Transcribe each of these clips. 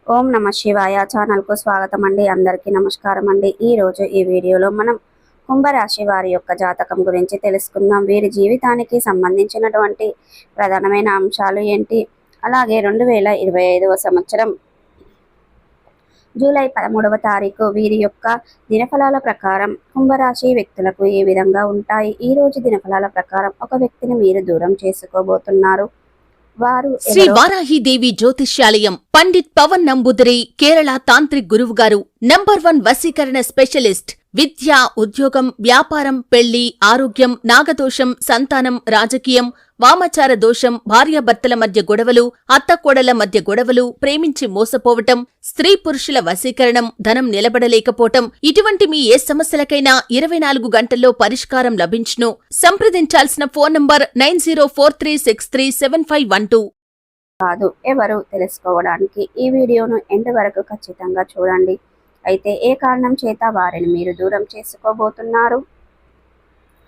ఓం నమ శివాయ ఛానల్కు స్వాగతం అండి. అందరికీ నమస్కారం అండి. ఈరోజు ఈ వీడియోలో మనం కుంభరాశి వారి యొక్క జాతకం గురించి తెలుసుకుందాం. వీరి జీవితానికి సంబంధించినటువంటి ప్రధానమైన అంశాలు ఏంటి, అలాగే 2025వ సంవత్సరం జూలై 13వ తారీఖు వీరి యొక్క దినఫలాల ప్రకారం కుంభరాశి వ్యక్తులకు ఏ విధంగా ఉంటాయి. ఈ రోజు దినఫలాల ప్రకారం ఒక వ్యక్తిని మీరు దూరం చేసుకోబోతున్నారు. వారు శ్రీ వారాహిదేవి జ్యోతిష్యాలయం పండిత్ పవన్ నంబూదరి కేరళ తాంత్రిక్ గురువు గారు నంబర్ 1 వశీకరణ స్పెషలిస్ట్. విద్య, ఉద్యోగం, వ్యాపారం, పెళ్లి, ఆరోగ్యం, నాగదోషం, సంతానం, రాజకీయం, వామాచార దోషం, భార్యాభర్తల మధ్య గొడవలు, అత్తకోడల మధ్య గొడవలు, ప్రేమించి మోసపోవటం, స్త్రీ పురుషుల వశీకరణం, ధనం నిలబడలేకపోవటం, ఇటువంటి మీ ఏ సమస్యలకైనా 24 గంటల్లో పరిష్కారం లభించును. సంప్రదించాల్సిన ఫోన్ నంబర్ 9043637512. కాదు ఎవరు తెలుసుకోవడానికి ఈ వీడియోను ఎండ్ వరకు ఖచ్చితంగా చూడండి. అయితే ఏ కారణం చేత వారిని మీరు దూరం చేసుకోబోతున్నారు,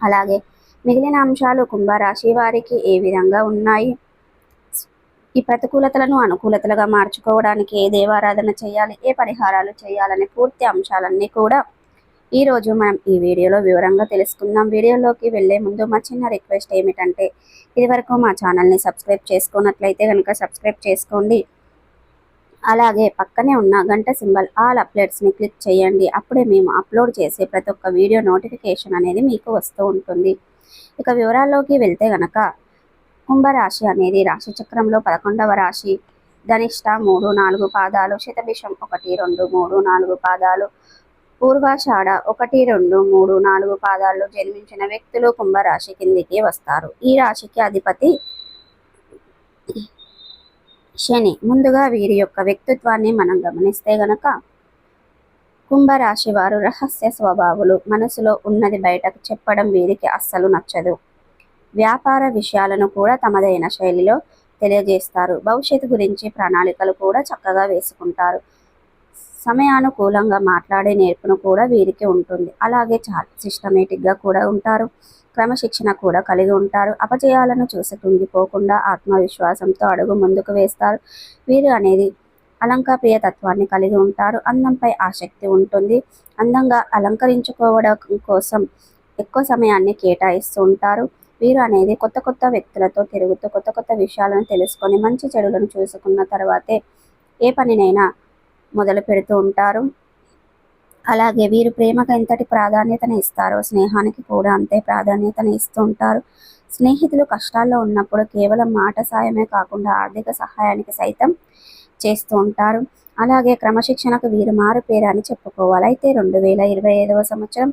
అలాగే మిగిలిన అంశాలు కుంభరాశి వారికి ఏ విధంగా ఉన్నాయి, ఈ ప్రతికూలతలను అనుకూలతలుగా మార్చుకోవడానికి ఏ దేవారాధన చేయాలి, ఏ పరిహారాలు చేయాలనే పూర్తి అంశాలన్నీ కూడా ఈరోజు మనం ఈ వీడియోలో వివరంగా తెలుసుకుందాం. వీడియోలోకి వెళ్లే ముందు మా చిన్న రిక్వెస్ట్ ఏమిటంటే, ఇదివరకు మా ఛానల్ని సబ్స్క్రైబ్ చేసుకున్నట్లయితే కనుక సబ్స్క్రైబ్ చేసుకోండి. అలాగే పక్కనే ఉన్న గంట సింబల్ ఆల్ అప్డేట్స్ని క్లిక్ చేయండి. అప్పుడే మేము అప్లోడ్ చేసే ప్రతి ఒక్క వీడియో నోటిఫికేషన్ అనేది మీకు వస్తూ ఉంటుంది. ఇక వివరాల్లోకి వెళ్తే గనక కుంభరాశి అనేది రాశి చక్రంలో 11వ రాశి. ధనిష్ట 3, 4 పాదాలు, శతభిషం 1, 2, 3, 4 పాదాలు, పూర్వాషాఢ 1, 2, 3, 4 పాదాల్లో జన్మించిన వ్యక్తులు కుంభరాశి కిందికి వస్తారు. ఈ రాశికి అధిపతి శని. ముందుగా వీరి యొక్క వ్యక్తిత్వాన్ని మనం గమనిస్తే గనక కుంభరాశి వారు రహస్య స్వభావులు. మనసులో ఉన్నది బయటకు చెప్పడం వీరికి అస్సలు నచ్చదు. వ్యాపార విషయాలను కూడా తమదైన శైలిలో తెలియజేస్తారు. భవిష్యత్తు గురించి ప్రణాళికలు కూడా చక్కగా వేసుకుంటారు. సమయానుకూలంగా మాట్లాడే నేర్పును కూడా వీరికి ఉంటుంది. అలాగే చాలా సిస్టమేటిక్గా కూడా ఉంటారు. క్రమశిక్షణ కూడా కలిగి ఉంటారు. అపజయాలను చూసి కుంగిపోకుండా ఆత్మవిశ్వాసంతో అడుగు ముందుకు వేస్తారు. వీరు అనేది అలంకారప్రియ తత్వాన్ని కలిగి ఉంటారు. అందంపై ఆసక్తి ఉంటుంది. అందంగా అలంకరించుకోవడం కోసం ఎక్కువ సమయాన్ని కేటాయిస్తూ ఉంటారు. వీరు అనేది కొత్త కొత్త వ్యక్తులతో తిరుగుతూ కొత్త కొత్త విషయాలను తెలుసుకొని మంచి చెడులను చూసుకున్న తర్వాతే ఏ పనినైనా మొదలు పెడుతూ ఉంటారు. అలాగే వీరు ప్రేమకు ఎంతటి ప్రాధాన్యతను ఇస్తారో స్నేహానికి కూడా అంతే ప్రాధాన్యతను ఇస్తూ ఉంటారు. స్నేహితులు కష్టాల్లో ఉన్నప్పుడు కేవలం మాట సాయమే కాకుండా ఆర్థిక సహాయానికి సైతం చేస్తూ ఉంటారు. అలాగే క్రమశిక్షణకు వీరు మారు పేరు అని చెప్పుకోవాలి. అయితే 2025వ సంవత్సరం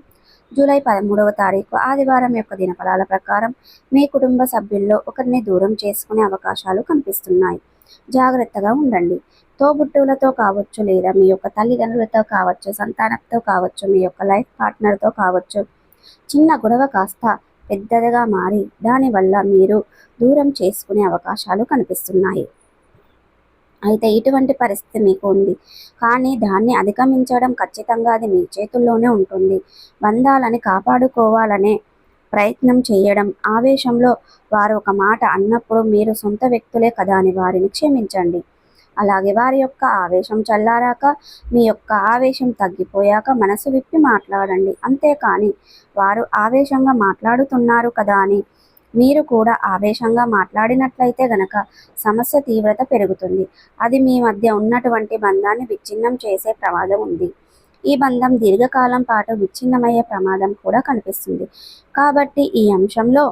జూలై 13వ తారీఖు ఆదివారం యొక్క దినఫలాల ప్రకారం మీ కుటుంబ సభ్యుల్లో ఒకరిని దూరం చేసుకునే అవకాశాలు కనిపిస్తున్నాయి. జాగ్రత్తగా ఉండండి. తోబుట్టువులతో కావచ్చు, లేదా మీ యొక్క తల్లిదండ్రులతో కావచ్చు, సంతానంతో కావచ్చు, మీ యొక్క లైఫ్ పార్ట్నర్తో కావచ్చు, చిన్న గొడవ కాస్త పెద్దదిగా మారి దానివల్ల మీరు దూరం చేసుకునే అవకాశాలు కనిపిస్తున్నాయి. అయితే ఇటువంటి పరిస్థితి మీకు ఉంది, కానీ దాన్ని అధిగమించడం ఖచ్చితంగా అది మీ చేతుల్లోనే ఉంటుంది. బంధాలని కాపాడుకోవాలనే ప్రయత్నం చేయడం, ఆవేశంలో వారు ఒక మాట అన్నప్పుడు మీరు సొంత వ్యక్తులే కదా అని వారిని క్షమించండి. అలాగే వారి యొక్క ఆవేశం చల్లారాక, మీ యొక్క ఆవేశం తగ్గిపోయాక మనసు విప్పి మాట్లాడండి. అంతేకాని వారు ఆవేశంగా మాట్లాడుతున్నారు కదా అని మీరు కూడా ఆవేశంగా మాట్లాడినట్లయితే గనక సమస్య తీవ్రత పెరుగుతుంది. అది మీ మధ్య ఉన్నటువంటి బంధాన్ని విచ్ఛిన్నం చేసే ప్రమాదం ఉంది. ఈ బంధం దీర్ఘకాలం పాటు విచ్ఛిన్నమయ్యే ప్రమాదం కూడా కనిపిస్తుంది. కాబట్టి ఈ అంశంలో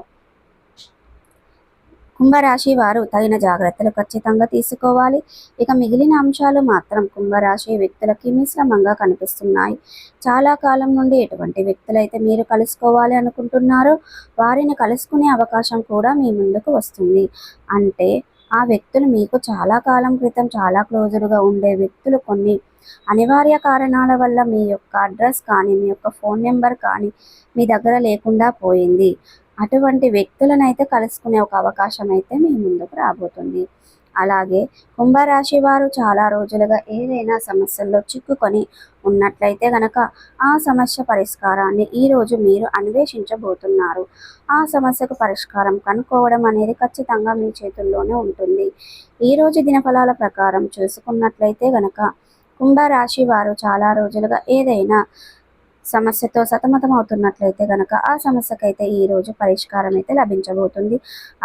కుంభరాశి వారు తగిన జాగ్రత్తలు ఖచ్చితంగా తీసుకోవాలి. ఇక మిగిలిన అంశాలు మాత్రం కుంభరాశి వ్యక్తులకి మిశ్రమంగా కనిపిస్తున్నాయి. చాలా కాలం నుండి ఎటువంటి వ్యక్తులైతే మీరు కలుసుకోవాలి అనుకుంటున్నారో వారిని కలుసుకునే అవకాశం కూడా మీ ముందుకు వస్తుంది. అంటే ఆ వ్యక్తులు మీకు చాలా కాలం క్రితం చాలా క్లోజ్డ్గా ఉండే వ్యక్తులు కొన్ని అనివార్య కారణాల వల్ల మీ యొక్క అడ్రస్ కానీ మీ యొక్క ఫోన్ నెంబర్ కానీ మీ దగ్గర లేకుండా పోయింది. అటువంటి వ్యక్తులను అయితే కలుసుకునే ఒక అవకాశం అయితే మీ ముందుకు రాబోతుంది. అలాగే కుంభరాశి వారు చాలా రోజులుగా ఏదైనా సమస్యల్లో చిక్కుకొని ఉన్నట్లయితే గనక ఆ సమస్య పరిష్కారాన్ని ఈరోజు మీరు అన్వేషించబోతున్నారు. ఆ సమస్యకు పరిష్కారం కనుక్కోవడం అనేది ఖచ్చితంగా మీ చేతుల్లోనే ఉంటుంది. ఈరోజు దినఫలాల ప్రకారం చూసుకున్నట్లయితే గనక కుంభరాశి వారు చాలా రోజులుగా ఏదైనా సమస్యతో సతమతం అవుతున్నట్లయితే గనక ఆ సమస్యకైతే ఈ రోజు పరిష్కారం అయితే లభించబోతుంది.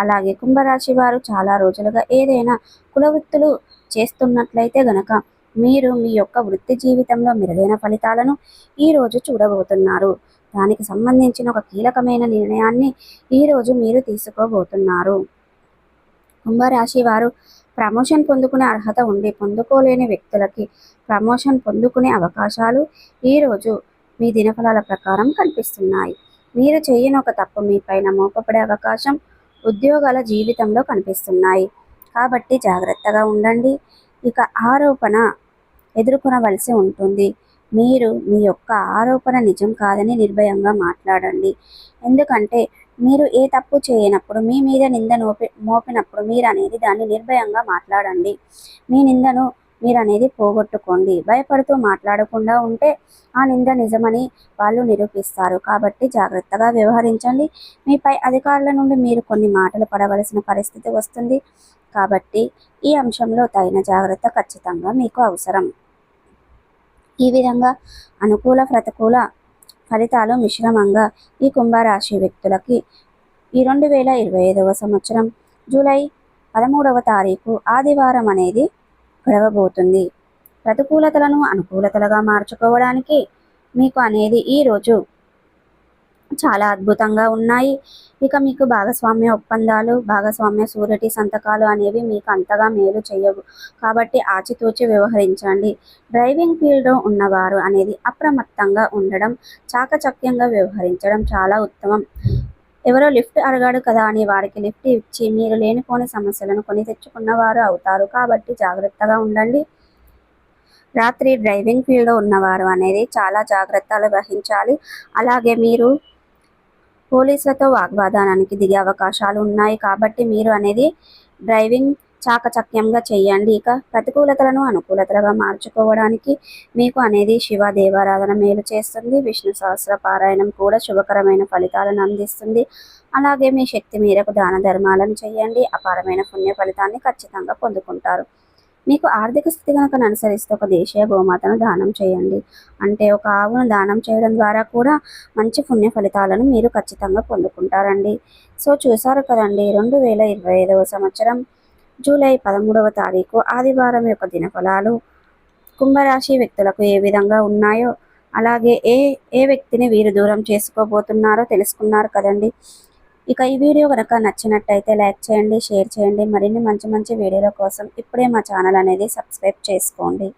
అలాగే కుంభరాశి వారు చాలా రోజులుగా ఏదైనా కుల వృత్తులు చేస్తున్నట్లయితే గనక మీరు మీ యొక్క వృత్తి జీవితంలో మెరుగైన ఫలితాలను ఈ రోజు చూడబోతున్నారు. దానికి సంబంధించిన ఒక కీలకమైన నిర్ణయాన్ని ఈ రోజు మీరు తీసుకోబోతున్నారు. కుంభరాశి వారు ప్రమోషన్ పొందుకునే అర్హత ఉండి పొందుకోలేని వ్యక్తులకి ప్రమోషన్ పొందుకునే అవకాశాలు ఈరోజు మీ దినఫలాల ప్రకారం కనిపిస్తున్నాయి. మీరు చేయని ఒక తప్పు మీ పైన మోపబడే అవకాశం ఉద్యోగాల జీవితంలో కనిపిస్తున్నాయి. కాబట్టి జాగ్రత్తగా ఉండండి. ఇక ఆరోపణ ఎదుర్కొనవలసి ఉంటుంది. మీరు మీ యొక్క ఆరోపణ నిజం కాదని నిర్భయంగా మాట్లాడండి. ఎందుకంటే మీరు ఏ తప్పు చేయనప్పుడు మీ మీద నింద మోపినప్పుడు మీరు అనేది దాన్ని నిర్భయంగా మాట్లాడండి. మీ నిందను మీరు అనేది పోగొట్టుకోండి. భయపడుతూ మాట్లాడకుండా ఉంటే ఆ నింద నిజమని వాళ్ళు నిరూపిస్తారు. కాబట్టి జాగ్రత్తగా వ్యవహరించండి. మీపై అధికారుల నుండి మీరు కొన్ని మాటలు పడవలసిన పరిస్థితి వస్తుంది. కాబట్టి ఈ అంశంలో తగిన జాగ్రత్త ఖచ్చితంగా మీకు అవసరం. ఈ విధంగా అనుకూల ప్రతికూల ఫలితాలు మిశ్రమంగా ఈ కుంభరాశి వ్యక్తులకి ఈ 2025వ సంవత్సరం జూలై 13వ తారీఖు ఆదివారం అనేది గడవబోతుంది. ప్రతికూలతలను అనుకూలతలుగా మార్చుకోవడానికి మీకు అనేది ఈరోజు చాలా అద్భుతంగా ఉన్నాయి. ఇక మీకు భాగస్వామ్య ఒప్పందాలు, భాగస్వామ్య షూరిటీ సంతకాలు అనేవి మీకు అంతగా మేలు చేయవు. కాబట్టి ఆచితూచి వ్యవహరించండి. డ్రైవింగ్ ఫీల్డ్లో ఉన్నవారు అనేది అప్రమత్తంగా ఉండడం, చాకచక్యంగా వ్యవహరించడం చాలా ఉత్తమం. ఎవరో లిఫ్ట్ అడిగాడు కదా అని వారికి లిఫ్ట్ ఇచ్చి మీరు లేనిపోని సమస్యలను కొని తెచ్చుకున్నవారు అవుతారు. కాబట్టి జాగ్రత్తగా ఉండండి. రాత్రి డ్రైవింగ్ ఫీల్డ్లో ఉన్నవారు అనేది చాలా జాగ్రత్తలు వహించాలి. అలాగే మీరు పోలీసులతో వాగ్వాదానానికి దిగే అవకాశాలు ఉన్నాయి. కాబట్టి మీరు అనేది డ్రైవింగ్ చాకచక్యంగా చేయండి. ఇక ప్రతికూలతలను అనుకూలతలుగా మార్చుకోవడానికి మీకు అనేది శివ దేవారాధన మేలు చేస్తుంది. విష్ణు సహస్ర పారాయణం కూడా శుభకరమైన ఫలితాలను అందిస్తుంది. అలాగే మీ శక్తి మేరకు దాన ధర్మాలను చేయండి. అపారమైన పుణ్య ఫలితాన్ని ఖచ్చితంగా పొందుకుంటారు. మీకు ఆర్థిక స్థితి కనుక అనుసరిస్తే ఒక దేశీయ గోమాతను దానం చేయండి. అంటే ఒక ఆవును దానం చేయడం ద్వారా కూడా మంచి పుణ్య ఫలితాలను మీరు ఖచ్చితంగా పొందుకుంటారండి. సో చూసారు కదండి, 2025వ సంవత్సరం జూలై 13వ తారీఖు ఆదివారం యొక్క దినఫలాలు కుంభరాశి వ్యక్తులకు ఏ విధంగా ఉన్నాయో, అలాగే ఏ వ్యక్తిని వీరు దూరం చేసుకోబోతున్నారో తెలుసుకున్నారు కదండి. ఇక ఈ వీడియో కనుక నచ్చినట్టయితే లైక్ చేయండి, షేర్ చేయండి. మరిన్ని మంచి మంచి వీడియోల కోసం ఇప్పుడే మా ఛానల్ అనేది సబ్స్క్రైబ్ చేసుకోండి.